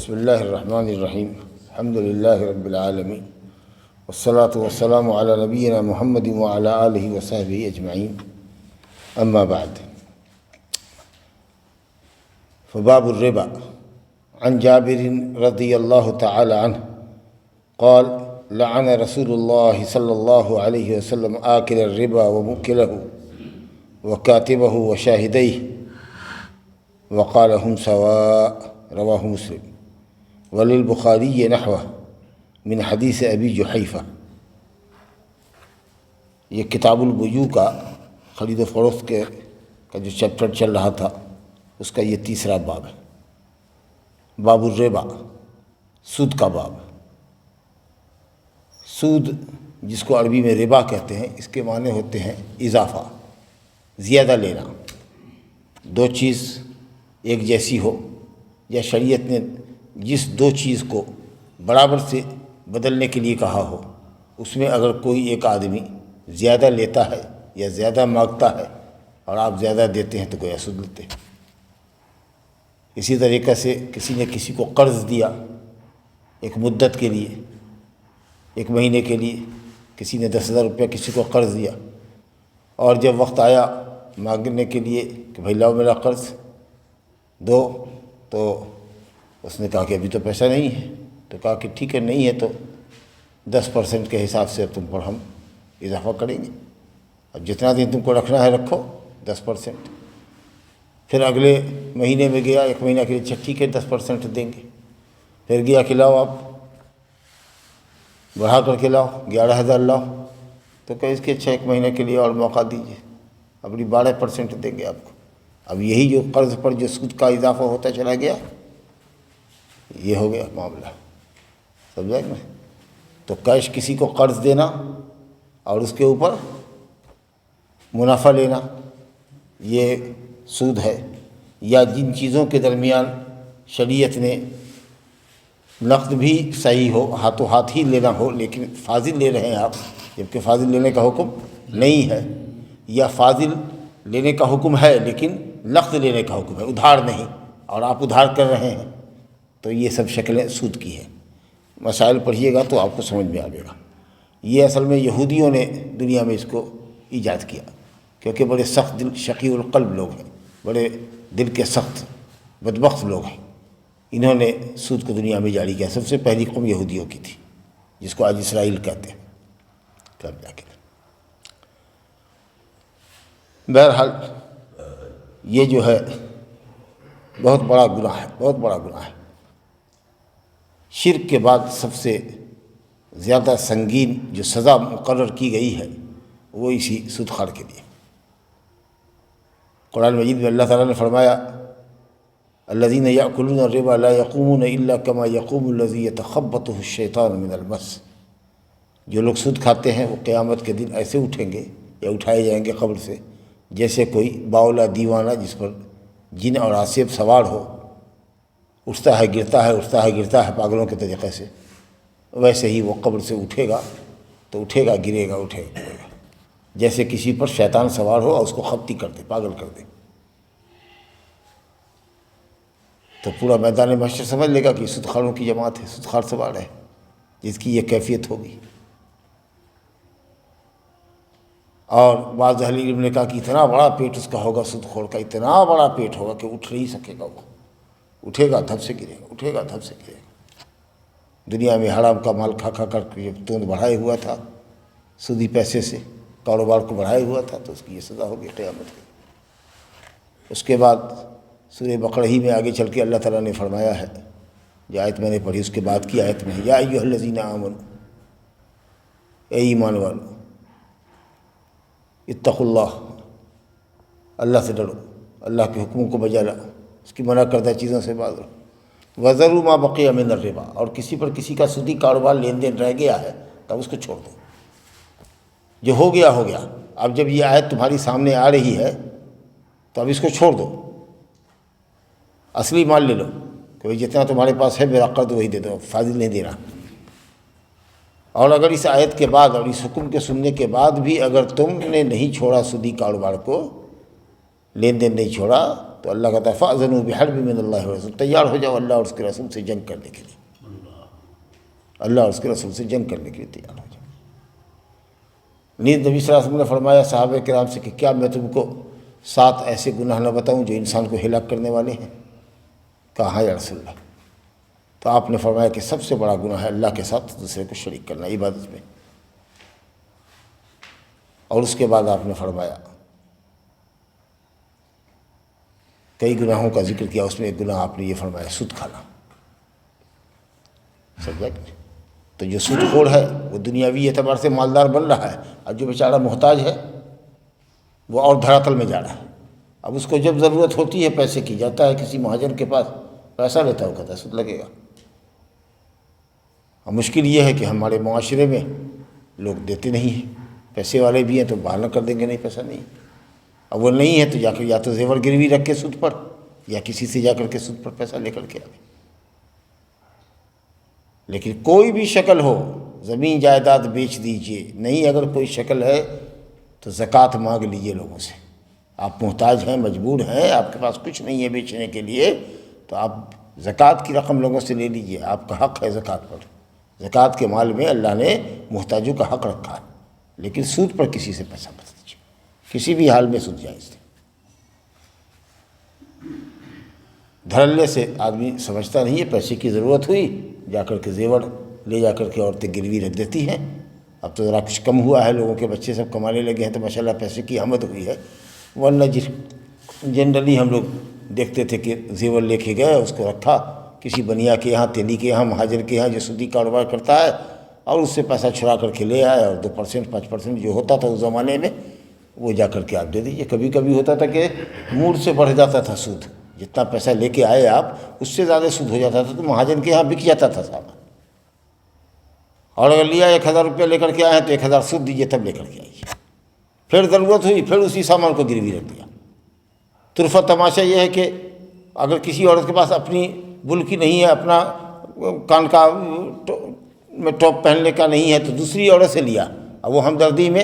بسم اللہ الرحمن الرحیم الحمد للہ رب العالمین والصلاة والسلام علی نبینا محمد وعلی آلہ وصحبہ اجمعین اما بعد فباب الربا عن جابر رضی اللہ تعالی عنہ قال لعن رسول اللہ صلی اللہ علیہ وسلم آکل الربا وموکلہ وکاتبہ وشاہدیہ وقال هم سواء رواہ مسلم وللبخاری نحوہ من حدیث ابی جحیفہ۔ یہ کتاب البیوع کا خرید و فروخت کا جو چیپٹر چل رہا تھا اس کا یہ تیسرا باب ہے، باب الربا، سود کا باب۔ سود جس کو عربی میں ربا کہتے ہیں، اس کے معنی ہوتے ہیں اضافہ، زیادہ لینا، دو چیز ایک جیسی ہو یا شریعت نے جس دو چیز کو برابر سے بدلنے کے لیے کہا ہو، اس میں اگر کوئی ایک آدمی زیادہ لیتا ہے یا زیادہ مانگتا ہے اور آپ زیادہ دیتے ہیں تو گویا سود لیتے ہیں۔ اسی طریقے سے کسی نے کسی کو قرض دیا ایک مدت کے لیے، ایک مہینے کے لیے، کسی نے 10,000 روپیہ کسی کو قرض دیا، اور جب وقت آیا مانگنے کے لیے کہ بھائی لاؤ میرا قرض دو، تو اس نے کہا کہ ابھی تو پیسہ نہیں ہے، تو کہا کہ ٹھیک ہے نہیں ہے تو 10% کے حساب سے تم پر ہم اضافہ کریں گے، اب جتنا دن تم کو رکھنا ہے رکھو 10%۔ پھر اگلے مہینے میں گیا، ایک مہینہ کے لیے، اچھا ٹھیک ہے 10% دیں گے۔ پھر گیا کہ لاؤ آپ بڑھا کر کے لاؤ 11,000 لاؤ، تو کہ اس کے اچھا ایک مہینے کے لیے اور موقع دیجیے، اپنی 12% دیں گے آپ کو۔ اب یہی جو قرض پر جو سود کا اضافہ ہوتا چلا گیا، یہ ہو گیا معاملہ، سمجھا کہ نہیں؟ تو کیش کسی کو قرض دینا اور اس کے اوپر منافع لینا یہ سود ہے۔ یا جن چیزوں کے درمیان شریعت نے نقد بھی صحیح ہو، ہاتھوں ہاتھ ہی لینا ہو، لیکن فاضل لے رہے ہیں آپ جبکہ فاضل لینے کا حکم نہیں ہے، یا فاضل لینے کا حکم ہے لیکن نقد لینے کا حکم ہے، ادھار نہیں، اور آپ ادھار کر رہے ہیں، تو یہ سب شکلیں سود کی ہیں۔ مسائل پڑھیے گا تو آپ کو سمجھ میں آ جائے گا۔ یہ اصل میں یہودیوں نے دنیا میں اس کو ایجاد کیا، کیونکہ بڑے سخت دل، شقی القلب لوگ ہیں، بڑے دل کے سخت بدبخت لوگ ہیں، انہوں نے سود کو دنیا میں جاری کیا۔ سب سے پہلی قوم یہودیوں کی تھی، جس کو آج اسرائیل کہتے ہیں، تب جا کے۔ بہرحال یہ جو ہے بہت بڑا گناہ ہے، بہت بڑا گناہ ہے۔ شرک کے بعد سب سے زیادہ سنگین جو سزا مقرر کی گئی ہے وہ اسی سود خوار کے لیے۔ قرآن مجید میں اللہ تعالیٰ نے فرمایا الذین یأکلون الربا لا یقومون الا کما یقوم الذی یتخبطہ الشیطان من المس۔ جو لوگ سود کھاتے ہیں وہ قیامت کے دن ایسے اٹھیں گے یا اٹھائے جائیں گے قبر سے جیسے کوئی باولا دیوانہ جس پر جن اور آسیب سوار ہو، اٹھتا ہے گرتا ہے، اٹھتا ہے گرتا ہے پاگلوں کے طریقے سے، ویسے ہی وہ قبر سے اٹھے گا تو اٹھے گا، گرے گا، اٹھے گا، گرے گا، جیسے کسی پر شیطان سوار ہو اور اس کو خبتی کر دے، پاگل کر دے۔ تو پورا میدان محشر سمجھ لے گا کہ سود خواروں کی جماعت ہے، سود خوار سوار ہے، جس کی یہ کیفیت ہوگی۔ اور بعض اہل علم نے کہا کہ اتنا بڑا پیٹ اس کا ہوگا، سود خور کا اتنا بڑا پیٹ ہوگا کہ اٹھ نہیں سکے گا، وہ اٹھے گا دھب سے گرے گا، اٹھے گا دھب سے گرے گا۔ دنیا میں حرام کا مال کھا کھا کر کے توند بڑھائے ہوا تھا، سودی پیسے سے کاروبار کو بڑھائے ہوا تھا، تو اس کی یہ سزا ہوگی قیامت کی۔ اس کے بعد سورہ بقرہ ہی میں آگے چل کے اللہ تعالیٰ نے فرمایا ہے، جو آیت میں نے پڑھی اس کے بعد کی آیت میں، یا ایھا الذین آمنوا، اے ایمان والو، اتقوا اللہ، اللہ سے ڈرو، اللہ کے حکموں کو بجا لاؤ، اس کی منع کردہ چیزوں سے باز رہو، وذروا ما بقی من الربا، اور کسی پر کسی کا سودی کاروبار لین دین رہ گیا ہے تب اس کو چھوڑ دو، جو ہو گیا ہو گیا۔ اب جب یہ آیت تمہاری سامنے آ رہی ہے تو اب اس کو چھوڑ دو، اصلی مال لے لو، کہ جتنا تمہارے پاس ہے میرا قرض وہی دے دو، فاضل نہیں دینا۔ اور اگر اس آیت کے بعد اور اس حکم کے سننے کے بعد بھی اگر تم نے نہیں چھوڑا سودی کاروبار کو، لین دین نہیں چھوڑا، تو اللہ کہتا ہے فَأْذَنُوا بِحَرْبٍ مِّنَ اللَّهِ وَرَسُولِهِ، تیار ہو جاؤ اللہ اور اس کے رسول سے جنگ کرنے کے لیے، اللہ اور اس کے رسول سے جنگ کرنے کے لیے تیار ہو جاؤ۔ نیز نبی صلی اللہ علیہ وسلم نے فرمایا صحابہ کرام سے کہ کیا میں تم کو 7 ایسے گناہ نہ بتاؤں جو انسان کو ہلاک کرنے والے ہیں؟ کہا ہاں یا رسول اللہ۔ تو آپ نے فرمایا کہ سب سے بڑا گناہ ہے اللہ کے ساتھ دوسرے کو شریک کرنا عبادت میں، اور اس کے بعد آپ نے فرمایا کئی گناہوں کا ذکر کیا، اس میں ایک گناہ آپ نے یہ فرمایا سود کھانا، سمجھا کہ تو جو سود خور ہے وہ دنیاوی اعتبار سے مالدار بن رہا ہے، اور جو بیچارہ محتاج ہے وہ اور دھراتل میں جا رہا ہے۔ اب اس کو جب ضرورت ہوتی ہے پیسے کی، جاتا ہے کسی مہاجر کے پاس پیسہ لیتا ہے، وہ کہتا ہے سود لگے گا۔ اور مشکل یہ ہے کہ ہمارے معاشرے میں لوگ دیتے نہیں ہیں، پیسے والے بھی ہیں تو بہانہ کر دیں گے نہیں پیسہ نہیں، اب وہ نہیں ہے تو جا کر یا تو زیور گروی رکھ کے سود پر، یا کسی سے جا کر کے سود پر پیسہ لے کر کے آئے۔ لیکن کوئی بھی شکل ہو، زمین جائیداد بیچ دیجئے، نہیں اگر کوئی شکل ہے تو زکوٰۃ مانگ لیجئے لوگوں سے۔ آپ محتاج ہیں، مجبور ہیں، آپ کے پاس کچھ نہیں ہے بیچنے کے لیے، تو آپ زکوٰۃ کی رقم لوگوں سے لے لیجئے، آپ کا حق ہے زکوٰۃ پر۔ زکوٰۃ کے مال میں اللہ نے محتاجوں کا حق رکھا ہے، لیکن سود پر کسی سے پیسہ مت لیجیے، کسی بھی حال میں سود جائز ہے۔ دھڑلے سے آدمی سمجھتا نہیں ہے، پیسے کی ضرورت ہوئی جا کر کے زیور لے جا کر کے عورتیں گروی رکھ دیتی ہیں۔ اب تو ذرا کچھ کم ہوا ہے، لوگوں کے بچے سب کمانے لگے ہیں تو ماشاءاللہ پیسے کی آمد ہوئی ہے، ورنہ جنرلی ہم لوگ دیکھتے تھے کہ زیور لے کے گئے، اس کو رکھا کسی بنیا کے یہاں، تیلی کے یہاں، مہاجر کے یہاں جو سودی کاروبار کرتا ہے، اور اس سے پیسہ چھڑا کر کے لے آئے، اور 2% 5% جو ہوتا تھا اس زمانے میں وہ جا کر کے آپ دے دیجیے۔ کبھی کبھی ہوتا تھا کہ موڈ سے بڑھ جاتا تھا سود، جتنا پیسہ لے کے آئے آپ اس سے زیادہ سود ہو جاتا تھا، تو مہاجر کے یہاں بک جاتا تھا سامان۔ اور اگر لیا 1000 روپیہ لے کر کے آئے ہیں تو 1000 سود دیجیے تب لے کر کے آئیے، پھر ضرورت ہوئی پھر اسی سامان کو گروی رکھ دیا۔ طرفہ تماشا یہ ہے کہ اگر کسی عورت کے پاس اپنی بلکی نہیں ہے، اپنا کان کا میں ٹاپ پہننے کا نہیں ہے، تو دوسری عورت سے لیا، اب وہ ہمدردی میں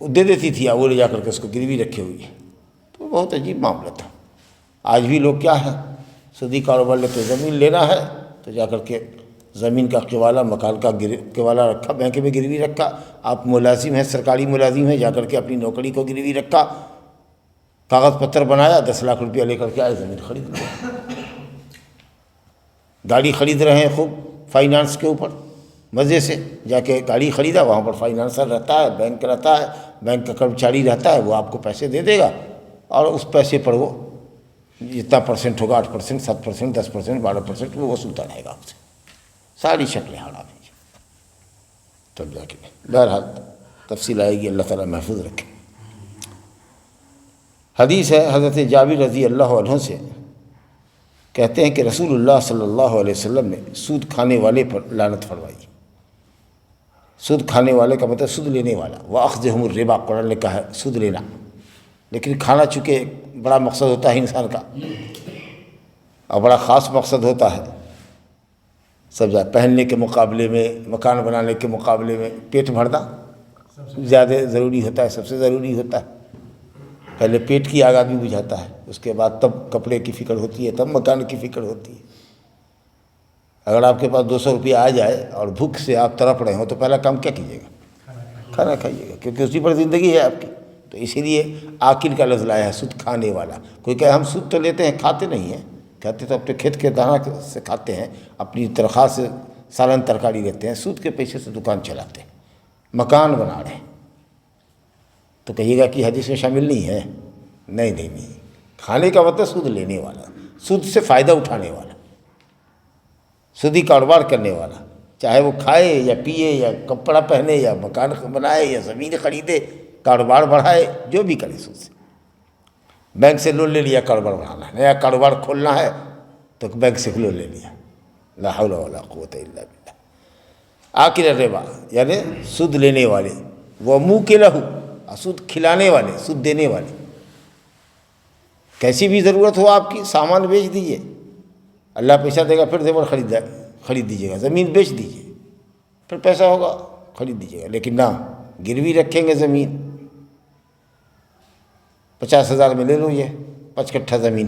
دے دیتی تھی، وہ لے جا کر کے اس کو گروی رکھے ہوئی ہے، تو بہت عجیب معاملہ تھا۔ آج بھی لوگ کیا ہے، سودی کاروبار لے کے زمین لینا ہے تو جا کر کے زمین کا قوالہ، مکان کا قوالہ رکھا، بینک میں گروی رکھا، آپ ملازم ہیں، سرکاری ملازم ہیں، جا کر کے اپنی نوکری کو گروی رکھا، کاغذ پتر بنایا، 10 لاکھ روپیہ لے کر کے آئے، زمین خرید لیا، گاڑی خرید رہے ہیں خوب فائنانس کے اوپر، مزے سے جا کے گاڑی خریدا، وہاں پر فائنانسر رہتا ہے، بینک رہتا ہے، بینک کا کرمچاری رہتا ہے، وہ آپ کو پیسے دے دے گا، اور اس پیسے پر وہ جتنا پرسنٹ ہوگا 8%، 7%، 10%، 12% وہ وصولتا رہے گا آپ سے۔ ساری شکلیں حرام ہیں، تب جا کے بہرحال تفصیل آئے گی، اللہ تعالیٰ محفوظ رکھے۔ حدیث ہے حضرت جابر رضی اللہ عنہ سے، کہتے ہیں کہ رسول اللہ صلی اللہ علیہ وسلم نے سود کھانے والے پر لعنت فرمائی۔ سود کھانے والے کا مطلب سود لینے والا، وَأَخْذِهُمُ الرِّبَا، قرآن نے کہا ہے سود لینا، لیکن کھانا چونکہ ایک بڑا مقصد ہوتا ہے انسان کا، اور بڑا خاص مقصد ہوتا ہے، سمجھا، پہننے کے مقابلے میں، مکان بنانے کے مقابلے میں پیٹ بھرنا زیادہ ضروری ہوتا ہے، سب سے ضروری ہوتا ہے۔ پہلے پیٹ کی آگ آدمی بجھاتا ہے، اس کے بعد تب کپڑے کی فکر ہوتی ہے، تب مکان کی فکر ہوتی ہے۔ اگر آپ کے پاس 200 روپیہ آ جائے اور بھوک سے آپ تڑپ رہے ہوں تو پہلا کام کیا کیجیے گا؟ کھانا کھائیے گا، کیونکہ اسی پر زندگی ہے آپ کی۔ تو اسی لیے آکل کا لفظ لایا ہے، سود کھانے والا۔ کوئی کہے ہم سود تو لیتے ہیں، کھاتے نہیں ہیں، کہتے تو اپنے کھیت کے دانہ سے کھاتے ہیں، اپنی تنخواہ سے سالن ترکاری لیتے ہیں، سود کے پیسے سے دکان چلاتے ہیں، مکان بنا رہے ہیں، تو کہیے گا کہ حدیث میں شامل نہیں ہے؟ نہیں، کھانے کا مطلب سود لینے والا، سود سے فائدہ اٹھانے والا، سودی کاروبار کرنے والا، چاہے وہ کھائے یا پیے یا کپڑا پہنے یا مکان بنائے یا زمین خریدے، کاروبار بڑھائے، جو بھی کرے سود سے۔ بینک سے لون لے لیا، کاروبار بڑھانا ہے، نیا کاروبار کھولنا ہے تو بینک سے لون لے لیا، لا حول ولا قوت الا باللہ۔ آکل الربا یعنی سود لینے والے، وہ موکلہ، سود کھلانے والے، سود دینے والے۔ کیسی بھی ضرورت ہو آپ کی، سامان بیچ دیجئے، اللہ پیسہ دے گا، پھر زیور خرید دیجیے گا، زمین بیچ دیجیے، پھر پیسہ ہوگا خرید دیجیے گا، لیکن نہ گروی رکھیں گے زمین، 50,000 میں لے لو یہ 5 کٹھا زمین،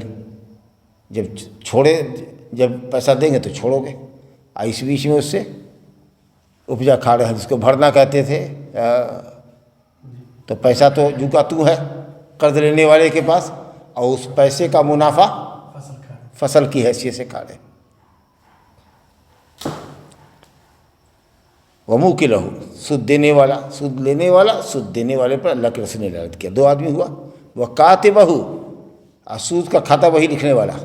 جب پیسہ دیں گے تو چھوڑو گے، اس بیچ میں اس سے اپجا کھا رہے ہیں، جس کو بھرنا کہتے تھے، تو پیسہ تو جو کا تو ہے قرض لینے والے کے پاس، اور اس پیسے کا منافع فصل کی حیثیت سے کھا رہے۔ وَمُوكِلَهُ، سود دینے والا، سود لینے والا، سود دینے والے پر اللہ کے رسول نے لعنت کیا۔ 2 آدمی ہوا، وَكَاتِبَهُ، سود کا کھاتا وہی لکھنے والا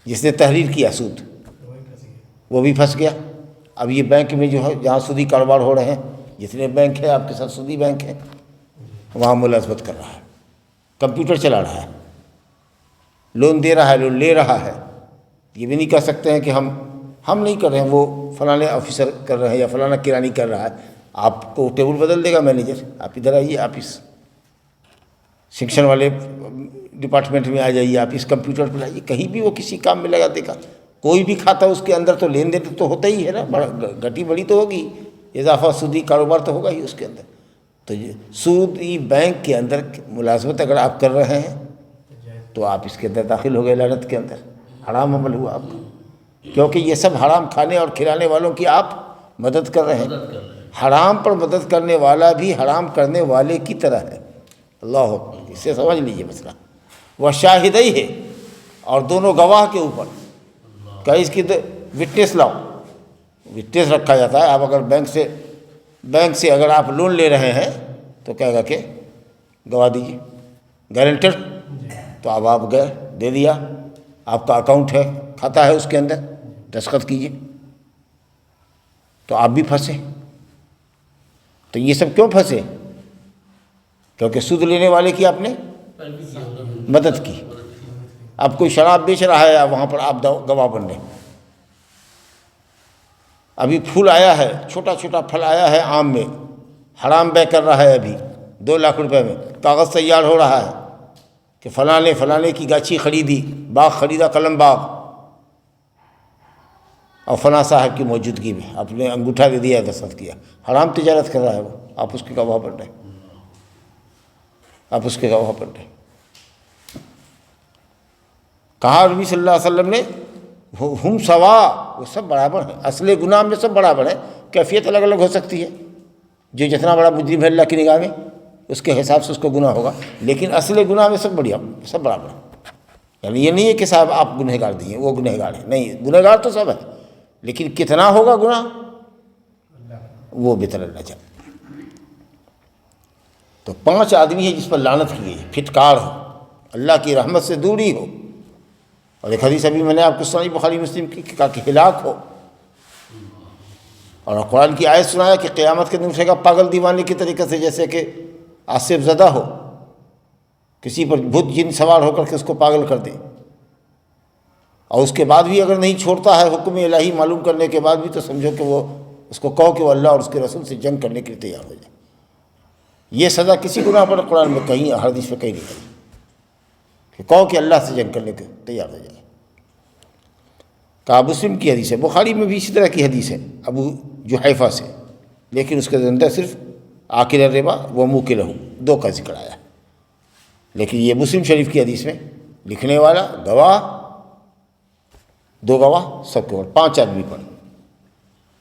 جس نے تحریر کیا سود، وہ بھی پھنس گیا۔ اب یہ بینک میں جو ہے جہاں سودی کاروبار ہو رہے ہیں، جتنے بینک ہیں آپ کے ساتھ سودی بینک ہیں، وہاں ملازمت کر رہا ہے، کمپیوٹر چلا رہا ہے، لون دے رہا ہے، لون لے رہا ہے۔ یہ بھی نہیں کہہ سکتے ہیں کہ ہم نہیں کر رہے ہیں، وہ فلانے آفیسر کر رہے ہیں یا فلانا کرانی کر رہا ہے۔ آپ کو ٹیبل بدل دے گا مینیجر، آپ ادھر آئیے، آپ اس سیکشن والے ڈپارٹمنٹ میں آ جائیے، آپ اس کمپیوٹر پہ لائیے، کہیں بھی وہ کسی کام میں لگا دے گا۔ کوئی بھی کھاتا اس کے اندر تو لین دین تو ہوتا ہی ہے نا، گھٹی بڑی تو ہوگی، اضافہ سودی کاروبار تو ہوگا ہی اس کے اندر۔ تو سودی بینک کے اندر ملازمت اگر آپ کر رہے ہیں تو آپ اس کے اندر داخل ہو گئے، لعنت کے اندر، حرام عمل ہوا آپ کا، کیونکہ یہ سب حرام کھانے اور کھلانے والوں کی آپ مدد کر رہے ہیں۔ حرام پر مدد کرنے والا بھی حرام کرنے والے کی طرح ہے۔ اللہ اکبر، اس سے سمجھ لیجیے مسئلہ۔ وہ شاہدئی ہے، اور دونوں گواہ کے اوپر کہ اس کی وٹنس لاؤ، وٹنس رکھا جاتا ہے۔ آپ اگر بینک سے اگر آپ لون لے رہے ہیں تو کہے گا کہ گواہ دیجیے، گارنٹر، تو اب آپ گئے، دے دیا، آپ کا اکاؤنٹ ہے، کھاتا ہے اس کے اندر، دستخط کیجیے، تو آپ بھی پھنسے۔ تو یہ سب کیوں پھنسے؟ کیونکہ سود لینے والے کی آپ نے مدد کی۔ اب کوئی شراب بیچ رہا ہے، وہاں پر آپ گواہ بن رہے ہیں۔ ابھی پھول آیا ہے، چھوٹا چھوٹا پھل آیا ہے آم میں، حرام بے کر رہا ہے، ابھی 2 لاکھ روپے میں کاغذ تیار ہو رہا ہے کہ فلانے کی گاچھی خریدی، باغ خریدا، قلم باغ، اور فلاں صاحب کی موجودگی میں آپ نے انگوٹھا دے دیا، دستخط کیا، حرام تجارت کر رہا ہے وہ، آپ اس کے گواہ بن رہے ہیں، آپ اس کے گواہ بن رہے ہیں۔ کہا نبی صلی اللہ علیہ وسلم نے، ہم سوا، وہ سب برابر ہیں، اصل گناہ میں سب برابر ہیں، کیفیت الگ الگ ہو سکتی ہے، جو جتنا بڑا مجرم ہے اللہ کی نگاہ میں اس کے حساب سے اس کو گناہ ہوگا، لیکن اصل گناہ میں سب برابر ہیں۔ یعنی یہ نہیں ہے کہ صاحب آپ گنہگار دیے، وہ گنہگار ہیں، نہیں، گنہگار تو سب ہے، لیکن کتنا ہوگا گناہ وہ بہتر اللہ جائے۔ تو 5 آدمی ہے جس پر لعنت کی گئی، پھٹکار ہو، اللہ کی رحمت سے دوری ہو، اور ایک حدیث ابھی میں نے آپ کو سنائی بخاری مسلم کی کہ ہلاک ہو، اور قرآن کی آیت سنایا کہ قیامت کے دن اٹھے گا پاگل دیوانے کی طریقے سے، جیسے کہ آصف زدہ ہو، کسی پر بت جن سوار ہو کر کے اس کو پاگل کر دے، اور اس کے بعد بھی اگر نہیں چھوڑتا ہے حکم الہی معلوم کرنے کے بعد بھی، تو سمجھو کہ وہ اس کو کہو کہ وہ اللہ اور اس کے رسول سے جنگ کرنے کے لیے تیار ہو جائے۔ یہ سزا کسی گناہ پر قرآن میں کہیں حدیث میں کہیں نہیں کہی کہ کہو کہ اللہ سے جنگ کرنے کے تیار ہو جائے۔ کہا مسلم کی حدیث ہے، بخاری میں بھی اسی طرح کی حدیث ہے ابو جحیفہ سے، لیکن اس کے اندر صرف آکل الربا وموکلہ 2 کا ذکر آیا ہے، لیکن یہ مسلم شریف کی حدیث میں لکھنے والا، گواہ، 2 گواہ، سب کے اوپر 5 آدمی پر،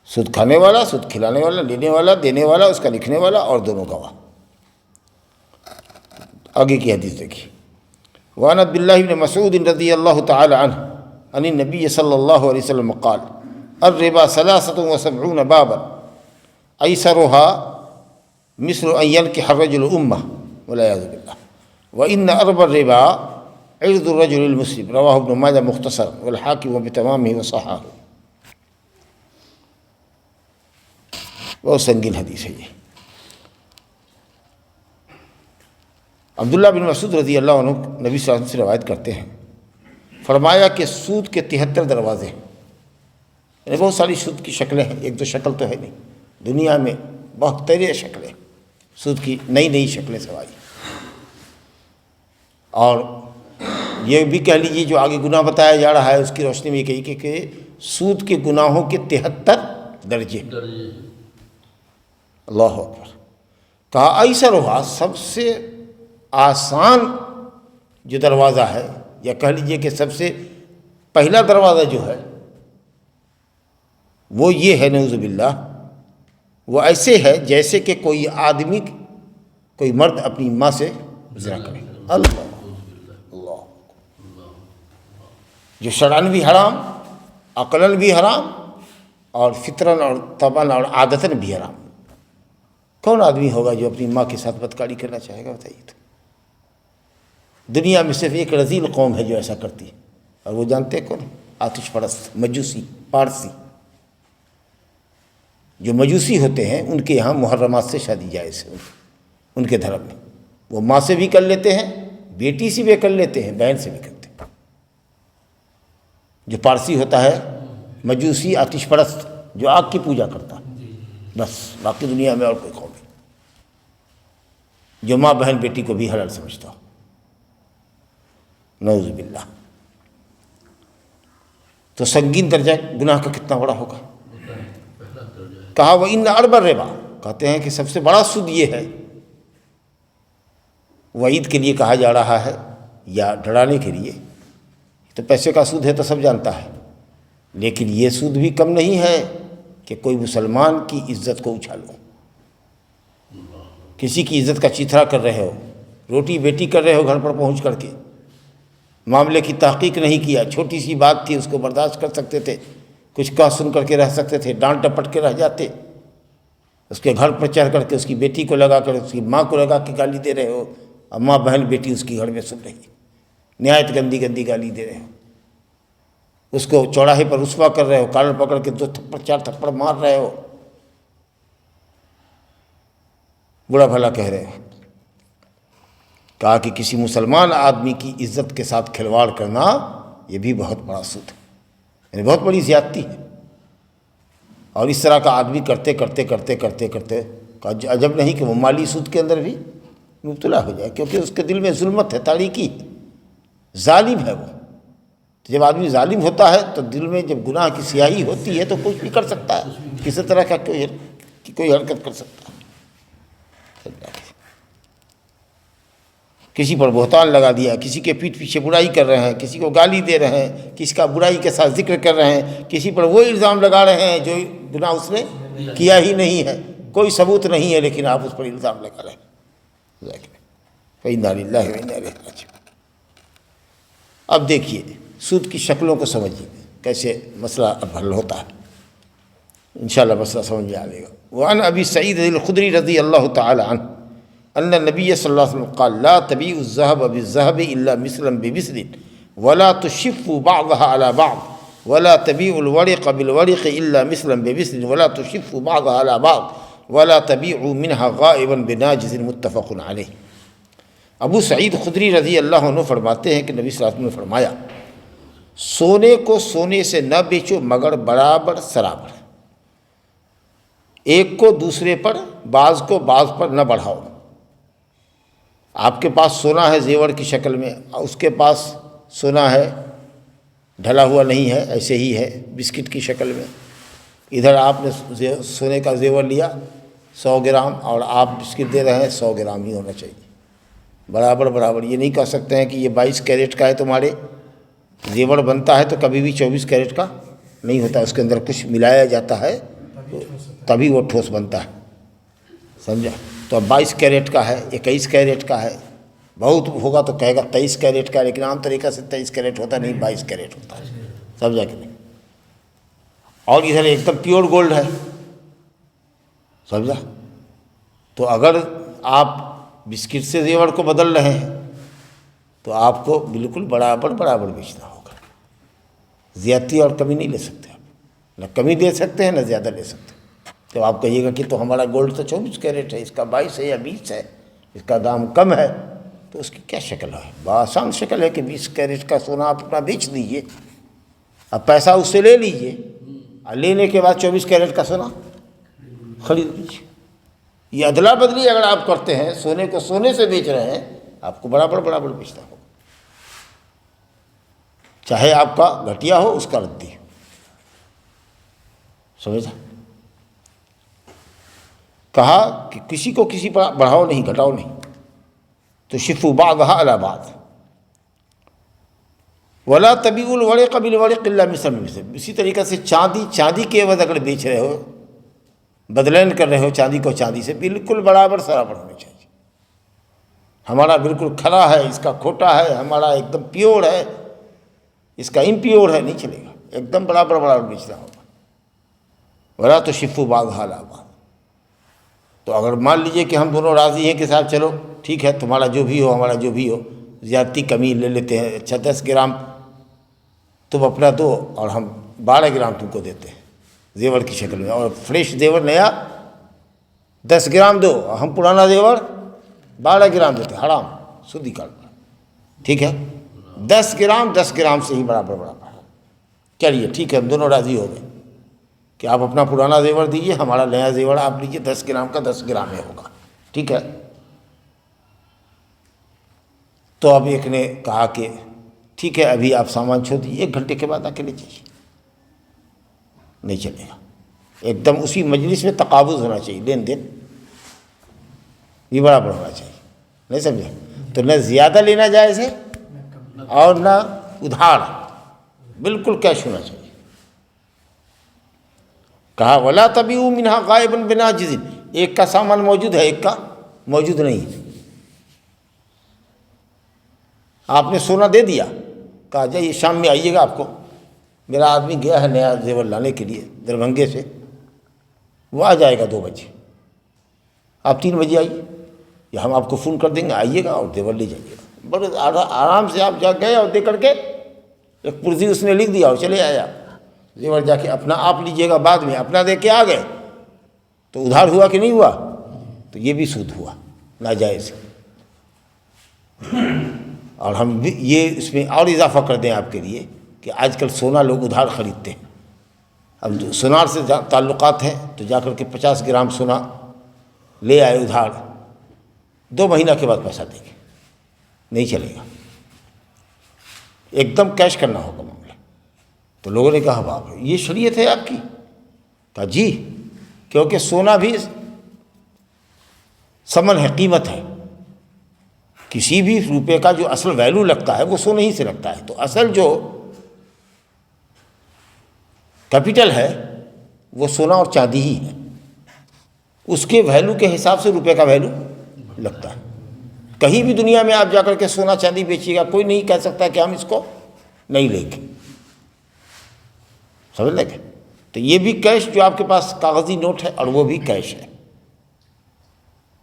سود کھانے والا، سود کھلانے والا، لینے والا، دینے والا، اس کا لکھنے والا، اور دونوں گواہ۔ آگے کی حدیث دیکھیے، وعن عبد اللہ بن مسعود رضی اللہ تعالی عنہ عن النبی صلی اللہ علیہ وسلم قال الربا 73 بابا ایسرها مثل ان ينكح الرجل امه والعیاذ باللہ وان اربى الربا عرض الرجل المسلم، رواہ ابن ماجہ مختصر والحاکم بتمامہ وصححہ۔ بہت سنگین حدیث ہے یہ۔ عبداللہ بن مسعود رضی اللہ عنہ نبی صلی اللہ علیہ وسلم سے روایت کرتے ہیں، فرمایا کہ سود کے 73 دروازے ہیں، یعنی بہت ساری سود کی شکلیں ہیں، ایک دو شکل تو ہے نہیں، دنیا میں بہت طرح شکلیں، سود کی نئی شکلیں سب آئی۔ اور یہ بھی کہہ لیجیے جو آگے گناہ بتایا جا رہا ہے اس کی روشنی میں کہی کہ سود کے گناہوں کے 73 درجے، اللہ اکبر۔ کہا ایسر ہوا، سب سے آسان جو دروازہ ہے، یا کہہ لیجئے کہ سب سے پہلا دروازہ جو ہے وہ یہ ہے، نعوذ باللہ، وہ ایسے ہے جیسے کہ کوئی آدمی، کوئی مرد اپنی ماں سے زنا کرے۔ اللہ اللہ، جو شرعاً بھی حرام، عقلاً بھی حرام، اور فطراً اور طبعاً اور عادتاً بھی حرام۔ کون آدمی ہوگا جو اپنی ماں کے ساتھ بدکاری کرنا چاہے گا؟ بتائیے تو۔ دنیا میں صرف ایک رذیل قوم ہے جو ایسا کرتی ہے، اور وہ جانتے کون؟ آتش پرست، مجوسی، پارسی۔ جو مجوسی ہوتے ہیں ان کے یہاں محرمات سے شادی جائز ہے، ان کے دھرم میں وہ ماں سے بھی کر لیتے ہیں، بیٹی سے بھی کر لیتے ہیں، بہن سے بھی کرتے ہیں۔ جو پارسی ہوتا ہے مجوسی، آتش پرست، جو آگ کی پوجا کرتا ہے، بس باقی دنیا میں اور کوئی قوم نہیں جو ماں بہن بیٹی کو بھی حلال سمجھتا ہو۔ نعوذ باللہ۔ تو سنگین درجہ گناہ کا کتنا بڑا ہوگا؟ کہا وَإِنَّ أَرْبَ الرِّبَا، کہتے ہیں کہ سب سے بڑا سود یہ ہے۔ وعید کے لیے کہا جا رہا ہے یا ڈرانے کے لیے، تو پیسے کا سود ہے تو سب جانتا ہے، لیکن یہ سود بھی کم نہیں ہے کہ کوئی مسلمان کی عزت کو اچھالو، کسی کی عزت کا چیتھرا کر رہے ہو، روٹی بیٹی کر رہے ہو گھر پر پہنچ کر کے، معاملے کی تحقیق نہیں کیا، چھوٹی سی بات تھی اس کو برداشت کر سکتے تھے، کچھ کہہ سن کر کے رہ سکتے تھے، ڈانٹ ڈپٹ کے رہ جاتے، اس کے گھر پر چڑھ کر کے اس کی بیٹی کو لگا کر، اس کی ماں کو لگا کے گالی دے رہے ہو، اور ماں بہن بیٹی اس کی گھر میں سن رہی ہے، نہایت گندی گندی گالی دے رہے ہو، اس کو چوراہے پر رسوا کر رہے ہو، کالر پکڑ کے 2 تھپڑ 4 تھپڑ مار رہے ہو، برا بھلا کہہ رہے ہو۔ کہا کہ کسی مسلمان آدمی کی عزت کے ساتھ کھلواڑ کرنا یہ بھی بہت بڑا سود ہے، یعنی بہت بڑی زیادتی ہے۔ اور اس طرح کا آدمی کرتے کرتے کرتے کرتے کرتے عجب نہیں کہ وہ مالی سود کے اندر بھی مبتلا ہو جائے، کیونکہ اس کے دل میں ظلمت ہے، تاریکی ہے، ظالم ہے وہ۔ جب آدمی ظالم ہوتا ہے تو دل میں جب گناہ کی سیاہی ہوتی ہے تو کچھ بھی کر سکتا ہے، کسی طرح کا کوئی حرکت کر سکتا ہے۔ کسی پر بہتان لگا دیا، کسی کے پیٹھ پیچھے برائی کر رہے ہیں، کسی کو گالی دے رہے ہیں، کسی کا برائی کے ساتھ ذکر کر رہے ہیں، کسی پر وہ الزام لگا رہے ہیں جو گناہ اس نے کیا ہی نہیں ہے، کوئی ثبوت نہیں ہے، لیکن آپ اس پر الزام لگا رہے ہیں۔ فَإِنَّا لِلَّهِ وَإِنَّا إِلَيْهِ رَاجِعُونَ۔ اب دیکھیے سود کی شکلوں کو سمجھیے، کیسے مسئلہ اب حل ہوتا ہے، انشاءاللہ مسئلہ سمجھ میں آئے گا۔ وعن ابی سعید الخدری رضی اللہ تعالی عنہ ان النبی صلی اللہ علیہ وسلم قال لا تبيع الذهب بالذهب الا مثلا بمثل ولا تشفوا بعضها على بعض ولا تبيع الورق بالورق الا مثلا بمثل ولا تشفوا بعضها على بعض ولا تبيعوا منها غائبا بناجز متفق علیہ۔ ابو سعید خدری رضی اللہ عنہ فرماتے ہیں کہ نبی صلی اللہ علیہ وسلم نے فرمایا، سونے کو سونے سے نہ بیچو مگر برابر سرابر، ایک کو دوسرے پر، بعض کو بعض پر نہ بڑھاؤ۔ آپ کے پاس سونا ہے زیور کی شکل میں، اس کے پاس سونا ہے ڈھلا ہوا نہیں ہے، ایسے ہی ہے بسکٹ کی شکل میں، ادھر آپ نے سونے کا زیور لیا 100 گرام اور آپ بسکٹ دے رہے ہیں 100 گرام ہی ہونا چاہیے، برابر برابر۔ یہ نہیں کہہ سکتے ہیں کہ یہ 22 کیرٹ کا ہے تمہارے، زیور بنتا ہے تو کبھی بھی 24 کیرٹ کا نہیں ہوتا، اس کے اندر کچھ ملایا جاتا ہے تبھی وہ ٹھوس بنتا ہے، سمجھا؟ تو اب 22 کیرٹ کا ہے، 21 کیرٹ کا ہے، بہت ہوگا تو کہے گا 23 کیرٹ کا، لیکن عام طریقہ سے 23 کیرٹ ہوتا نہیں، 22 کیرٹ ہوتا ہے، سمجھا کہ نہیں؟ اور ادھر ایک دم پیور گولڈ ہے، سمجھا؟ تو اگر آپ بسکٹ سے زیور کو بدل رہے ہیں تو آپ کو بالکل برابر برابر بیچنا ہوگا، زیادتی اور کمی نہیں لے سکتے آپ، نہ کمی دے سکتے ہیں نہ زیادہ لے سکتے ہیں۔ تو آپ کہیے گا کہ تو ہمارا گولڈ تو 24 کیرٹ ہے، اس کا 22 ہے یا 20 ہے، اس کا دام کم ہے، تو اس کی کیا شکل ہے؟ بآسان شکل ہے کہ 20 کیرٹ کا سونا آپ اپنا بیچ دیجیے، اب پیسہ اس سے لے لیجیے، اور لینے کے بعد 24 کیرٹ کا سونا خرید لیجیے۔ یہ ادلا بدلی اگر آپ کرتے ہیں، سونے کو سونے سے بیچ رہے ہیں، آپ کو برابر برابر بیچنا ہوگا، چاہے آپ کا گھٹیا ہو اس کا ردی ہو، سمجھا؟ کہا کہ کسی کو کسی پر بڑھاؤ نہیں گھٹاؤ نہیں، تو شفو بعضها علی بعض، ولا تبیعوا الورق بالورق الا مثلا بمثل۔ اسی طریقے سے چاندی کے عوض اگر بیچ رہے ہو، بدلین کر رہے ہو چاندی کو چاندی سے، بالکل برابر سرابر ہونے چاہیے۔ ہمارا بالکل کھرا ہے، اس کا کھوٹا ہے، ہمارا ایک دم پیور ہے، اس کا امپیور ہے، نہیں چلے گا، ایک دم برابر برابر بیچنا ہوگا۔ ولا تشفوا بعضها علی بعض۔ تو اگر مان لیجئے کہ ہم دونوں راضی ہیں کہ صاحب چلو ٹھیک ہے، تمہارا جو بھی ہو ہمارا جو بھی ہو، زیادتی کمی لے لیتے ہیں، اچھا 10 گرام تم اپنا دو اور ہم 12 گرام تم کو دیتے ہیں زیور کی شکل میں، اور فریش زیور نیا 10 گرام دو، ہم پرانا زیور 12 گرام دیتے ہیں، حرام، سودی کاروبار، ٹھیک ہے؟ 10 گرام سے ہی برابر برابر ہے۔ چلیے ٹھیک ہے، ہم دونوں راضی ہو گئے کہ آپ اپنا پرانا زیور دیجیے، ہمارا نیا زیور آپ لیجیے، 10 گرام کا 10 گرام میں ہوگا، ٹھیک ہے؟ تو اب ایک نے کہا کہ ٹھیک ہے ابھی آپ سامان چھوڑ دیجیے، 1 گھنٹے کے بعد آ کے لے جائیے، نہیں چلے گا، ایک دم اسی مجلس میں تقابض ہونا چاہیے، لین دین یہ برابر ہونا چاہیے، نہیں سمجھے؟ تو نہ زیادہ لینا جائز ہے اور نہ ادھار، بالکل کیش ہونا چاہیے۔ کہا ولا تبیعوا منها غائبا بناجز، ایک کا سامان موجود ہے ایک کا موجود نہیں ہے، آپ نے سونا دے دیا، کہا جائیے شام میں آئیے گا، آپ کو میرا آدمی گیا ہے نیا زیور لانے کے لیے دربھنگے سے، وہ آ جائے گا 2 بجے، آپ 3 بجے آئیے، یا ہم آپ کو فون کر دیں گے، آئیے گا اور زیور لے جائیے گا، بڑے آرام سے آپ جا گئے اور دے کر کے ایک پرزی اس نے لکھ دیا اور چلے آئے آپ، زیور جا کے اپنا آپ لیجئے گا، بعد میں اپنا دے کے آ گئے، تو ادھار ہوا کہ نہیں ہوا؟ تو یہ بھی سود ہوا، ناجائز۔ اور ہم بھی یہ اس میں اور اضافہ کر دیں آپ کے لیے کہ آج کل سونا لوگ ادھار خریدتے ہیں، اب سونار سے تعلقات ہیں تو جا کر کے 50 گرام سونا لے آئے ادھار، 2 مہینہ کے بعد پیسہ دیں گے، نہیں چلے گا، ایک دم کیش کرنا ہوگا معاملہ۔ تو لوگوں نے کہا باپ یہ شریعت ہے آپ کی؟ کہا جی، کیونکہ سونا بھی ثمن ہے، قیمت ہے، کسی بھی روپے کا جو اصل ویلیو لگتا ہے وہ سونے ہی سے لگتا ہے، تو اصل جو کیپٹل ہے وہ سونا اور چاندی ہی ہے، اس کے ویلیو کے حساب سے روپے کا ویلیو لگتا ہے۔ کہیں بھی دنیا میں آپ جا کر کے سونا چاندی بیچیے گا، کوئی نہیں کہہ سکتا کہ ہم اس کو نہیں لیں گے، سمجھ لیں گے؟ تو یہ بھی کیش جو آپ کے پاس کاغذی نوٹ ہے اور وہ بھی کیش ہے۔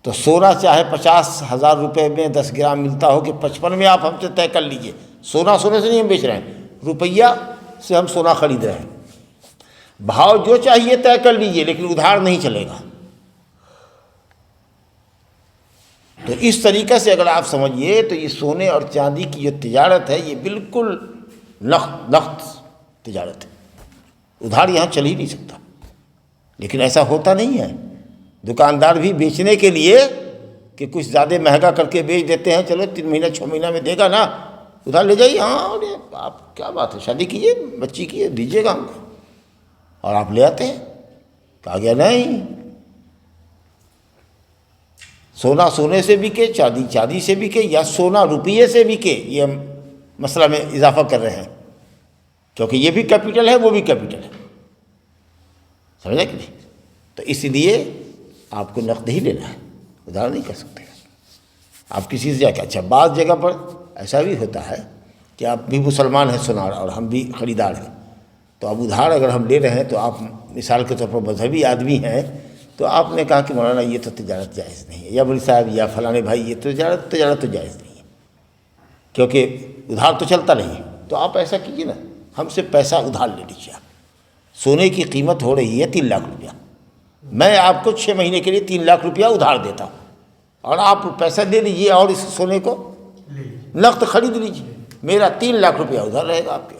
تو سونا چاہے 50,000 روپے میں 10 گرام ملتا ہو کہ 55 میں آپ ہم سے طے کر لیجئے، سونا سونے سے نہیں ہم بیچ رہے ہیں، روپیہ سے ہم سونا خرید رہے ہیں، بھاؤ جو چاہیے طے کر لیجئے، لیکن ادھار نہیں چلے گا۔ تو اس طریقے سے اگر آپ سمجھیے تو یہ سونے اور چاندی کی جو تجارت ہے یہ بالکل نقد تجارت ہے، ادھار یہاں چل ہی نہیں سکتا۔ لیکن ایسا ہوتا نہیں ہے، دکاندار بھی بیچنے کے لیے کہ کچھ زیادہ مہنگا کر کے بیچ دیتے ہیں، چلو 3 مہینہ 6 مہینہ میں دے گا نا، ادھار لے جائیے، ہاں آپ کیا بات ہے، شادی کیجیے، بچی کی دیجیے گا ہم کو، اور آپ لے آتے ہیں۔ کہا گیا نہیں، سونا سونے سے بکے، چاندی چاندی سے بکے، یا سونا روپیے سے بکے، یہ ہم مسئلہ میں اضافہ کر رہے ہیں، کیونکہ یہ بھی کیپٹل ہے وہ بھی کیپٹل ہے، سمجھا کہ نہیں؟ تو اس لیے آپ کو نقد ہی لینا ہے، ادھار نہیں کر سکتے آپ کسی سے جا کے۔ اچھا بعض جگہ پر ایسا بھی ہوتا ہے کہ آپ بھی مسلمان ہیں سونار اور ہم بھی خریدار ہیں، تو اب ادھار اگر ہم لے رہے ہیں تو آپ مثال کے طور پر مذہبی آدمی ہیں، تو آپ نے کہا کہ مولانا یہ تو تجارت جائز نہیں ہے، یا بڑی صاحب یا فلانے بھائی یہ تجارت تو جائز نہیں ہے، کیونکہ ادھار تو چلتا نہیں ہے۔ تو آپ ایسا کیجیے نا، ہم سے پیسہ ادھار لے لیجیے، آپ سونے کی قیمت ہو رہی ہے 3 لاکھ روپیہ، میں آپ کو 6 مہینے کے لیے 3 لاکھ روپیہ ادھار دیتا ہوں، اور آپ پیسہ دے لیجیے اور اس سونے کو نقد خرید لیجیے، میرا 3 لاکھ روپیہ ادھار رہے گا آپ کے۔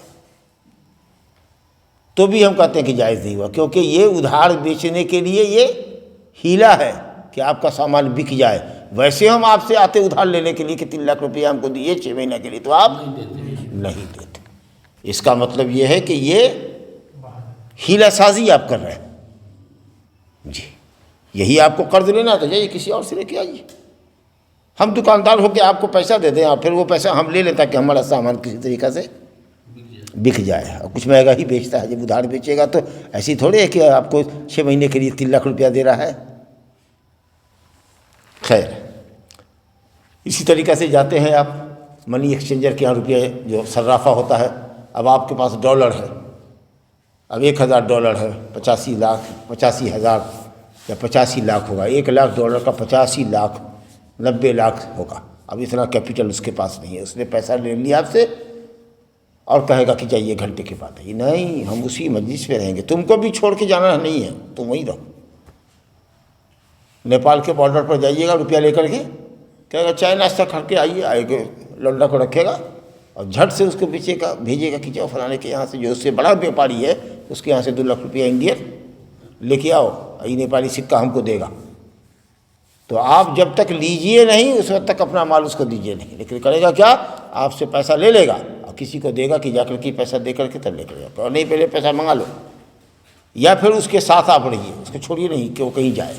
تو بھی ہم کہتے ہیں کہ جائز نہیں ہوا، کیونکہ یہ ادھار بیچنے کے لیے یہ ہیلا ہے کہ آپ کا سامان بک جائے۔ ویسے ہم آپ سے آتے ادھار لینے کے لیے کہ 3 لاکھ روپیہ ہم کو دیے 6 مہینہ کے لیے، تو آپ نہیں دیتے۔ اس کا مطلب یہ ہے کہ یہ ہیلا سازی آپ کر رہے ہیں، جی یہی آپ کو قرض لینا ہے تو جائیے کسی اور سے لے کے آئیے. ہم دکاندار ہو کے آپ کو پیسہ دے دیں اور پھر وہ پیسہ ہم لے لیں تاکہ ہمارا سامان کسی طریقہ سے بک جائے. اور کچھ مہنگا ہی بیچتا ہے. جب ادھار بیچے گا تو ایسی تھوڑی ہے کہ آپ کو 6 مہینے کے لیے 3 لاکھ روپیہ دے رہا ہے. خیر اسی طریقہ سے جاتے ہیں آپ منی ایکسچینجر کے یہاں روپیہ جو صرافہ ہوتا ہے. اب آپ کے پاس ڈالر ہے, اب $1000 ہے, 85,000 یا 85 لاکھ ہوگا. $1,00,000 کا 85 لاکھ 90 لاکھ ہوگا. اب اتنا کیپٹل اس کے پاس نہیں ہے. اس نے پیسہ لے لیا آپ سے اور کہے گا کہ جائیے گھنٹے کے بعد آئیے. نہیں, ہم اسی مجلس پہ رہیں گے, تم کو بھی چھوڑ کے جانا نہیں ہے, تم وہیں رہو. نیپال کے بارڈر پر جائیے گا روپیہ لے کر کے, کہے گا چائے ناشتہ کھا کے آئیے گا, لونڈا کو رکھے گا اور جھٹ سے اس کو پیچھے کا بھیجے گا کہ جاؤ فلانے کے یہاں سے جو اس سے بڑا بیوپاری ہے اس کے یہاں سے 2 لاکھ روپیہ انڈین لے کے آؤ, یہ نیپالی سکہ ہم کو دے گا. تو آپ جب تک لیجئے نہیں اس وقت تک اپنا مال اس کو دیجئے نہیں. لیکن کرے گا کیا, آپ سے پیسہ لے لے گا اور کسی کو دے گا کہ جا کر کے پیسہ دے کر کے تب لے کر جاؤ, اور نہیں پہلے پیسہ منگا لو یا پھر اس کے ساتھ آپ رہیے, اس کو چھوڑیے نہیں کہ وہ کہیں جائے.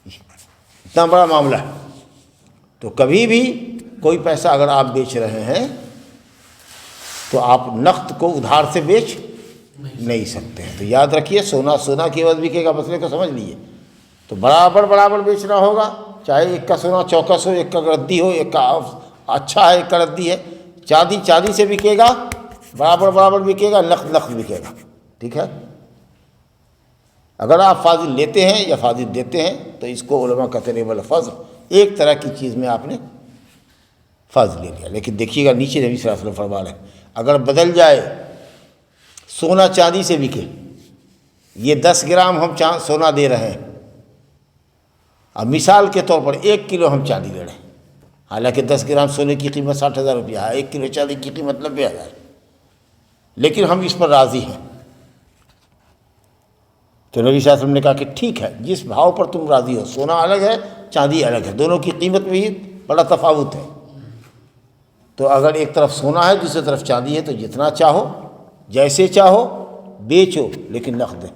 اتنا بڑا معاملہ ہے. تو کبھی بھی کوئی پیسہ اگر آپ بیچ رہے ہیں تو آپ نقد کو ادھار سے بیچ نہیں سکتے ہیں. تو یاد رکھیے سونا کی عوض بکے گا, مسئلے کو سمجھ لیجیے. تو برابر بیچنا ہوگا, چاہے ایک کا سونا چوکس ہو, ایک کا ردی ہو, ایک کا اچھا ہے ایک کا ردی ہے. چاندی سے بکے گا, برابر بکے گا, نقد بکے گا. ٹھیک ہے. اگر آپ فاضل لیتے ہیں یا فاضل دیتے ہیں تو اس کو علماء کہتے ہیں بالفضل, ایک طرح کی چیز میں آپ نے فاضل لے لیا. لیکن دیکھیے گا نیچے نبی صلی اللہ علیہ وسلم فرمان ہے اگر بدل جائے سونا چاندی سے بکے, یہ 10 گرام ہم سونا دے رہے ہیں, اب مثال کے طور پر 1 کلو ہم چاندی لے رہے ہیں, حالانکہ 10 گرام سونے کی قیمت 60,000 روپیہ ہے, 1 کلو چاندی کی قیمت 90,000, لیکن ہم اس پر راضی ہیں. تو نبی صلی اللہ علیہ وسلم نے کہا کہ ٹھیک ہے, جس بھاؤ پر تم راضی ہو, سونا الگ ہے چاندی الگ ہے, دونوں کی قیمت میں ہی بڑا تفاوت ہے. تو اگر ایک طرف سونا ہے دوسری طرف چاندی ہے تو جتنا چاہو جیسے چاہو بیچو, لیکن نقد دیں,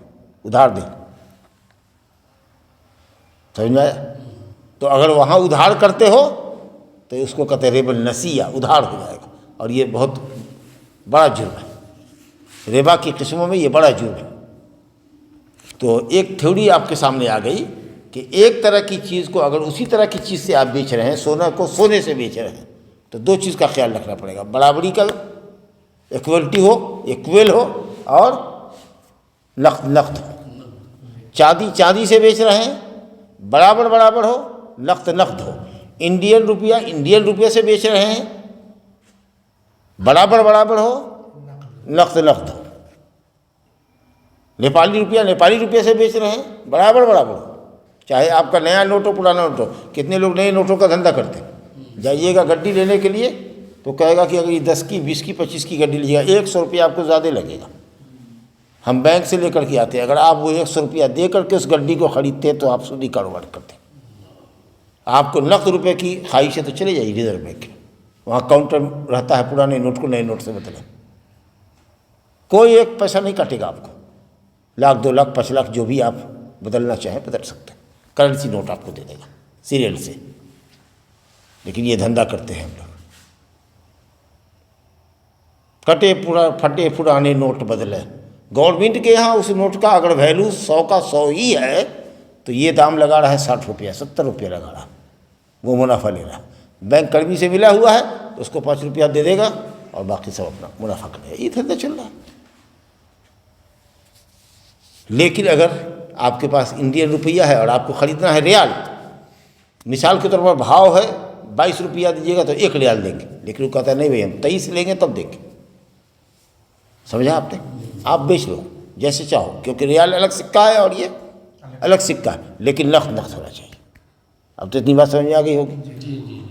ادھار دیں. سمجھ میں آیا؟ تو اگر وہاں ادھار کرتے ہو تو اس کو کہتے ربا النسیہ, ادھار ہو جائے گا, اور یہ بہت بڑا جرم ہے. ربا کی قسموں میں یہ بڑا جرم ہے. تو ایک تھیوری آپ کے سامنے آ گئی کہ ایک طرح کی چیز کو اگر اسی طرح کی چیز سے آپ بیچ رہے ہیں, سونا کو سونے سے بیچ رہے ہیں, تو 2 چیز کا خیال رکھنا پڑے گا. برابری کا ایکویلٹی ہو, ایکویل ہو, اور نقد ہو. چاندی سے بیچ رہے ہیں برابر ہو, نقد ہو. انڈین روپیہ سے بیچ رہے ہیں برابر ہو, نقد ہو. نیپالی روپیہ سے بیچ رہے ہیں برابر ہو, چاہے آپ کا نیا نوٹ ہو پرانا نوٹ ہو. کتنے لوگ نئے نوٹوں کا دھندا کرتے ہیں, جائیے گا گڈی لینے کے لیے تو کہے گا کہ اگر یہ 10 کی 20 کی 25 کی گڈی لیجیے گا 100 روپیہ آپ کو زیادہ لگے گا. ہم بینک سے لے کر کے آتے ہیں, اگر آپ وہ 100 روپیہ دے کر کے اس گڈی کو خریدتے ہیں تو آپ سودی کاروبار کرتے ہیں. آپ کو نقد روپے کی خواہش ہے تو چلے جائیے ریزرو بینک, وہاں کاؤنٹر رہتا ہے, پرانے نوٹ کو نئے نوٹ سے بدلیں, کوئی ایک پیسہ نہیں کٹے گا آپ کو. 1,00,000 2 لاکھ 5 لاکھ جو بھی آپ بدلنا چاہیں بدل سکتے ہیں, کرنسی نوٹ آپ کو دے دے گا سیریل سے. لیکن یہ دھندا کرتے ہیں ہم لوگ, پھٹے پرانے نوٹ بدلے. گورنمنٹ کے یہاں اس نوٹ کا اگر ویلیو 100 کا 100 ہی ہے تو یہ دام لگا رہا ہے 60 روپیہ 70 روپیہ لگا رہا, وہ منافع لے رہا. بینک کرمی سے ملا ہوا ہے اس کو 5 روپیہ دے دے گا اور باقی سب اپنا منافع کرے گا. یہ دھندا چل رہا ہے. لیکن اگر آپ کے پاس انڈین روپیہ ہے اور آپ کو خریدنا ہے ریال, مثال کے طور پر بھاؤ ہے 22 روپیہ دیجیے گا تو 1 ریال دیں گے, لیکن وہ کہتا ہے نہیں بھائی ہم 23 لیں گے تب دیں گے. سمجھا آپ نے؟ آپ بیچ لو جیسے چاہو, کیونکہ ریال الگ سکہ ہے اور یہ الگ سکہ ہے, لیکن نقد ہونا چاہیے. اب تو اتنی بات سمجھ میں آ گئی ہوگی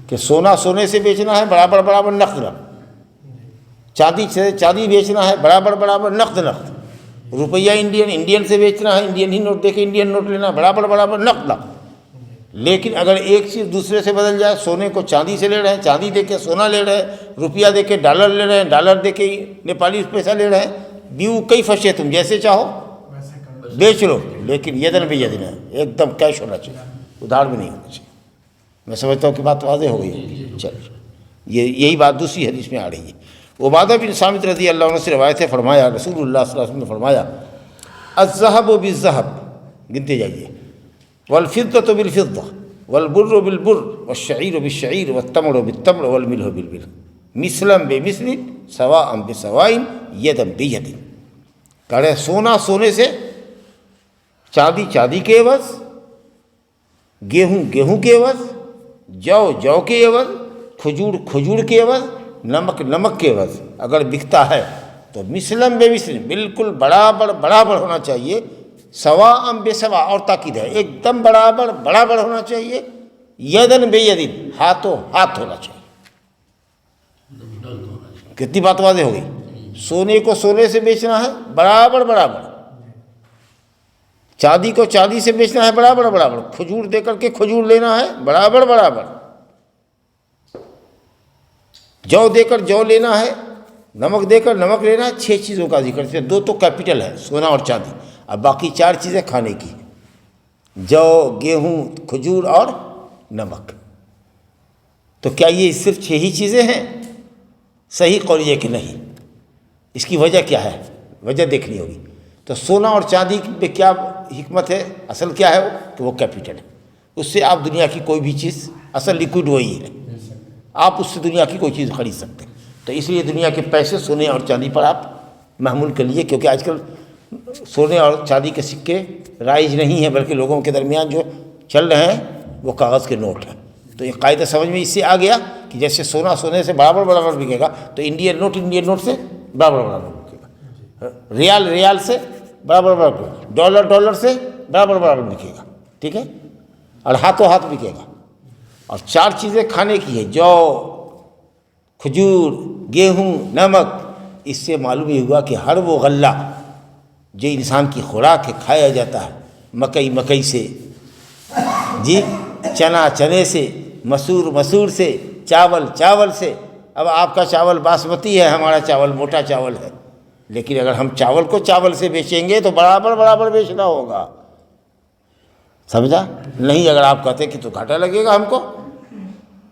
کہ سونا سونے سے بیچنا ہے برابر نقد, چاندی بیچنا ہے برابر نقد. روپیہ انڈین سے بیچنا ہے, انڈین ہی نوٹ دے کے انڈین نوٹ لینا ہے برابر نقد. لیکن اگر ایک چیز دوسرے سے بدل جائے, سونے کو چاندی سے لے رہے ہیں, چاندی دے کے سونا لے رہے ہیں, روپیہ دے کے ڈالر لے رہے ہیں, ڈالر دے کے نیپالی پیسہ لے رہے ہیں, بیو کئی فشے تم جیسے چاہو بیچ لو، لیکن یدن بھی یدن ہے، ایک دم کیش ہونا چاہیے، ادھار بھی نہیں ہونا چاہیے۔ میں سمجھتا ہوں کہ بات واضح ہو گئی۔ چل یہی بات دوسری حدیث میں آ رہی ہے۔ عبادہ بن صامت رضی اللہ عنہ سے روایت ہے، فرمایا رسول اللہ صلی اللہ علیہ وسلم نے فرمایا الذهب بالذهب، گنتے جائیے، والفضة بالفضة والبر بالبر والشعير بالشعير والتمر بالتمر والملح بالملح مثلا بمثل سواء بسواء یدا بید۔ کہہ سونا سونے سے، چاندی چاندی کے عوض، گیہوں گیہوں کے عوض، جو جو کے عوض، کھجور کھجور کے عوض، نمک نمک کے عوض اگر بکتا ہے تو مثلاً بے مثل، بالکل برابر برابر ہونا چاہیے، سواء بے سوا، اور تاکید ہے ایک دم برابر برابر ہونا چاہیے، یدن بے یدن، ہاتھوں ہاتھ ہونا چاہیے۔ کتنی بات واضح ہو گئی؟ سونے کو سونے سے بیچنا ہے برابر برابر، چاندی کو چاندی سے بیچنا ہے برابر برابر، کھجور دے کر کے کھجور لینا ہے برابر برابر، جو دے کر جو لینا ہے، نمک دے کر نمک لینا ہے۔ 6 چیزوں کا ذکر ہے، 2 تو کیپٹل ہے، سونا اور چاندی، اب باقی 4 چیزیں کھانے کی، جو گیہوں کھجور اور نمک۔ تو کیا یہ صرف 6 ہی چیزیں ہیں؟ صحیح قول یہ کہ نہیں۔ اس کی وجہ کیا ہے؟ وجہ دیکھنی ہوگی۔ تو سونا اور چاندی پہ کیا حکمت ہے؟ اصل کیا ہے وہ؟ کہ وہ کیپٹل ہے، اس سے آپ دنیا کی کوئی بھی چیز، اصل لیکوڈ وہی ہے، آپ اس سے دنیا کی کوئی چیز خرید سکتے ہیں۔ تو اس لیے دنیا کے پیسے سونے اور چاندی پر آپ محمول کر لیے، کیونکہ آج کل سونے اور چاندی کے سکے رائج نہیں ہیں، بلکہ لوگوں کے درمیان جو چل رہے ہیں وہ کاغذ کے نوٹ ہیں۔ تو یہ قاعدہ سمجھ میں اس سے آ گیا کہ جیسے سونا سونے سے برابر برابر بکے گا، تو انڈین نوٹ سے برابر برابر بکے گا، ریال ریال سے برابر برابر، ڈالر ڈالر سے برابر برابر بکے گا، ٹھیک ہے، اور ہاتھوں ہاتھ بکے گا۔ اور 4 چیزیں کھانے کی ہے، جو کھجور گیہوں نمک۔ اس سے معلوم یہ ہوا کہ ہر وہ غلہ جو انسان کی خوراک ہے، کھایا جاتا ہے، مکئی مکئی سے، جی چنا چنے سے، مسور مسور سے، چاول چاول سے۔ اب آپ کا چاول باسمتی ہے، ہمارا چاول موٹا چاول ہے، لیکن اگر ہم چاول کو چاول سے بیچیں گے تو برابر برابر بیچنا ہوگا، سمجھا؟ نہیں اگر آپ کہتے ہیں کہ تو گھاٹا لگے گا ہم کو،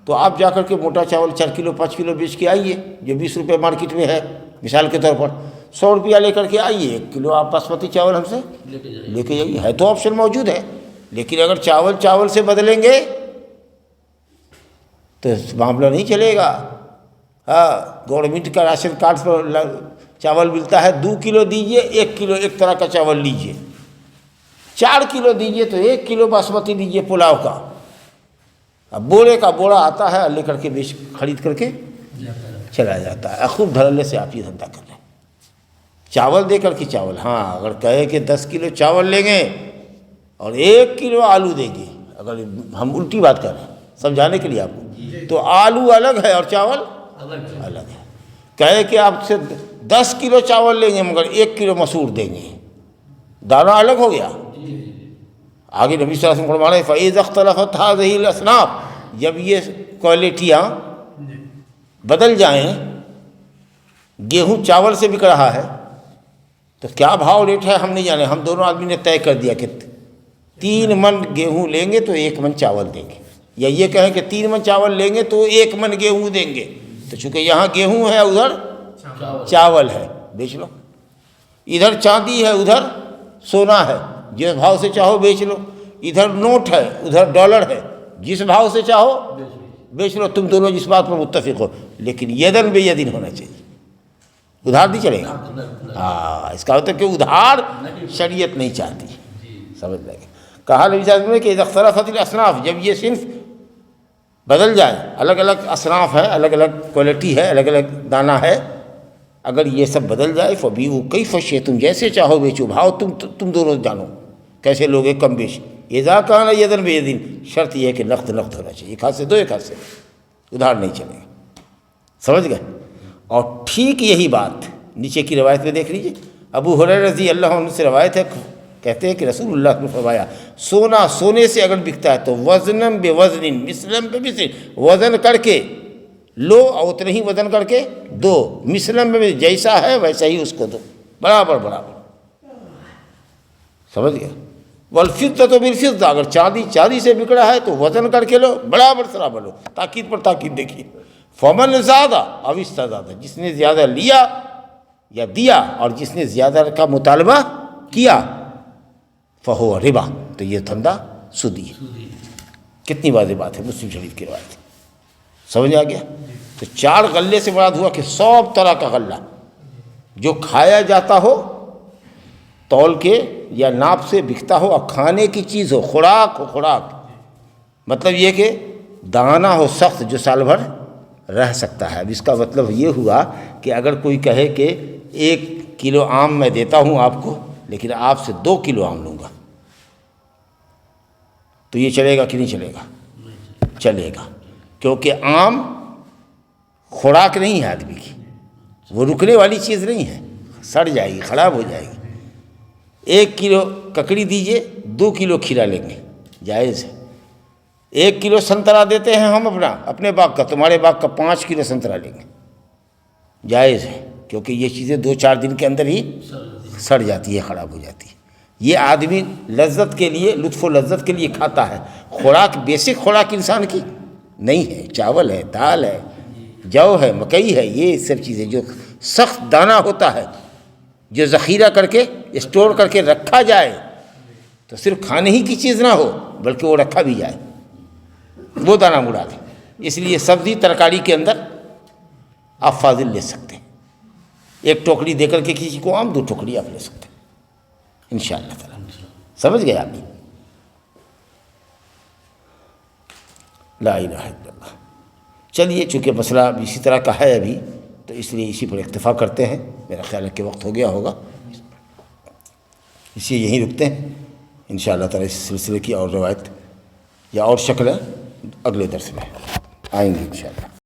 تو آپ جا کر کے موٹا چاول 4 کلو 5 کلو بیچ کے آئیے، جو 20 روپے مارکیٹ میں ہے، مثال کے طور پر 100 روپیہ لے کر کے آئیے، 1 کلو آپ باسمتی چاول ہم سے لے کے جائیے، ہے تو آپشن موجود ہے۔ لیکن اگر چاول چاول سے بدلیں گے تو معاملہ نہیں چلے گا۔ ہاں، گورنمنٹ کا راشن کارڈ پر چاول ملتا ہے، 2 کلو دیجئے 1 کلو ایک طرح کا چاول لیجئے، 4 کلو دیجئے تو 1 کلو باسمتی دیجئے پلاؤ کا۔ اب بوڑے کا بوڑا آتا ہے، لے کر کے خرید کر کے چلا جاتا ہے۔ خوب دھڑلے سے آپ یہ دھندا کر رہے ہیں، چاول دے کر کے چاول۔ ہاں، اگر کہے کہ 10 کلو چاول لیں گے اور 1 کلو آلو دیں گے، اگر ہم الٹی بات کر رہے ہیں سمجھانے کے لیے آپ کو، تو آلو الگ ہے اور چاول الگ ہے۔ کہے کہ آپ سے 10 کلو چاول لیں گے مگر 1 کلو مسور دیں گے، دانہ الگ ہو گیا۔ آگے نبی صلی اللہ علیہ وسلم فرمانے فَإِذَا اخْتَلَفَتْ هَذِهِ الْأَصْنَافُ، جب یہ کوالٹیاں بدل جائیں، گیہوں چاول سے بک رہا ہے تو کیا بھاؤ ریٹ ہے ہم نہیں جانے، ہم دونوں آدمی نے طے کر دیا کہ 3 من گیہوں لیں گے تو 1 من چاول دیں گے، یا یہ کہیں کہ 3 من چاول لیں گے تو 1 من گیہوں دیں گے۔ تو چونکہ یہاں گیہوں ہے ادھر چاول ہے، بیچ لو، ادھر چاندی ہے ادھر سونا ہے، جس بھاؤ سے چاہو بیچ لو، ادھر نوٹ ہے ادھر ڈالر ہے، جس بھاؤ سے چاہو بیچ لو، تم دونوں جس بات پر متفق ہو، لیکن یدن بے یدن ہونا چاہیے، ادھار نہیں چلے گا۔ ہاں، اس کا مطلب کہ ادھار شریعت نہیں چاہتی، سمجھ لیں گے۔ کہا نبی صلی اللہ علیہ وسلم نے کہ اذا اختلفت الاصناف، جب یہ صنف بدل جائے، الگ الگ اصناف ہے، الگ الگ کوالٹی ہے، الگ الگ دانہ ہے، اگر یہ سب بدل جائے فبیعوا کیف شئتم، جیسے چاہو بیچو، بھاؤ تم دونوں جانو کیسے لوگ ہیں کم بیش۔ اذا کان یدن بیدن، شرط یہ ہے کہ نقد نقد ہونا چاہیے، ایک ہاتھ سے دو، ایک ہاتھ سے ادھار نہیں چلے گا، سمجھ گئے؟ اور ٹھیک یہی بات نیچے کی روایت میں دیکھ لیجیے، ابو ہریرہ رضی اللہ عنہ سے روایت ہے، کہتے ہیں کہ رسول اللہ نے فرمایا سونا سونے سے اگر بکتا ہے تو وزنم بے وزن مثلم بے مثل، وزن کر کے لو اور اتنے ہی وزن کر کے دو، مثلم میں جیسا ہے ویسا ہی اس کو دو، برابر برابر، سمجھ گیا. والفضة بالفضة، اگر چاندی سے بگڑا ہے تو وزن کر کے لو، برابر سرابر لو. تاکید پر تاکید دیکھیے. فمن زادہ او استزاد، جس نے زیادہ لیا یا دیا اور جس نے زیادہ کا مطالبہ کیا، فہو ربا، تو یہ دھندا سودی ہے. کتنی واضح بات ہے، مسلم شریف کی روایت. سمجھ آ گیا؟ تو 4 غلے سے مراد ہوا کہ سب طرح کا غلہ جو کھایا جاتا ہو تول کے یا ناپ سے بکتا ہو، اور کھانے کی چیز ہو، خوراک ہو. خوراک مطلب یہ کہ دانہ ہو سخت جو سال بھر رہ سکتا ہے. اب اس کا مطلب یہ ہوا کہ اگر کوئی کہے کہ 1 کلو آم میں دیتا ہوں آپ کو، لیکن آپ سے 2 کلو آم لوں گا، تو یہ چلے گا کہ نہیں چلے گا؟ چلے گا، کیونکہ آم خوراک نہیں ہے آدمی کی، وہ رکنے والی چیز نہیں ہے، سڑ جائے گی، خراب ہو جائے گی. 1 کلو ککڑی دیجئے، 2 کلو کھیرا لیں گے، جائز ہے. 1 کلو سنترا دیتے ہیں ہم اپنے باغ کا، تمہارے باغ کا 5 کلو سنترا لیں گے، جائز ہے، کیونکہ یہ چیزیں 2-4 دن کے اندر ہی سڑ جاتی ہے، خراب ہو جاتی ہے. یہ آدمی لذت کے لیے، لطف و لذت کے لیے کھاتا ہے. خوراک بیسک خوراک انسان کی نہیں ہے. چاول ہے، دال ہے، جو ہے، مکئی ہے، یہ سب چیزیں جو سخت دانہ ہوتا ہے، جو ذخیرہ کر کے اسٹور کر کے رکھا جائے، تو صرف کھانے ہی کی چیز نہ ہو بلکہ وہ رکھا بھی جائے، وہ دانہ مراد ہے. اس لیے سبزی ترکاری کے اندر آپ فاضل لے سکتے ہیں. 1 ٹوکری دے کر کے کسی کو آم، 2 ٹوکری آپ لے سکتے ہیں انشاءاللہ تعالی. سمجھ گئے آپ؟ لا الہ الا اللہ. چلیے، چونکہ مسئلہ اسی طرح کا ہے ابھی، تو اس لیے اسی پر اکتفا کرتے ہیں. میرا خیال ہے کہ وقت ہو گیا ہوگا، اسی یہیں رکتے ہیں. انشاءاللہ تعالی اس سلسلے کی اور روایت یا اور شکلیں اگلے درس میں آئیں گی انشاءاللہ.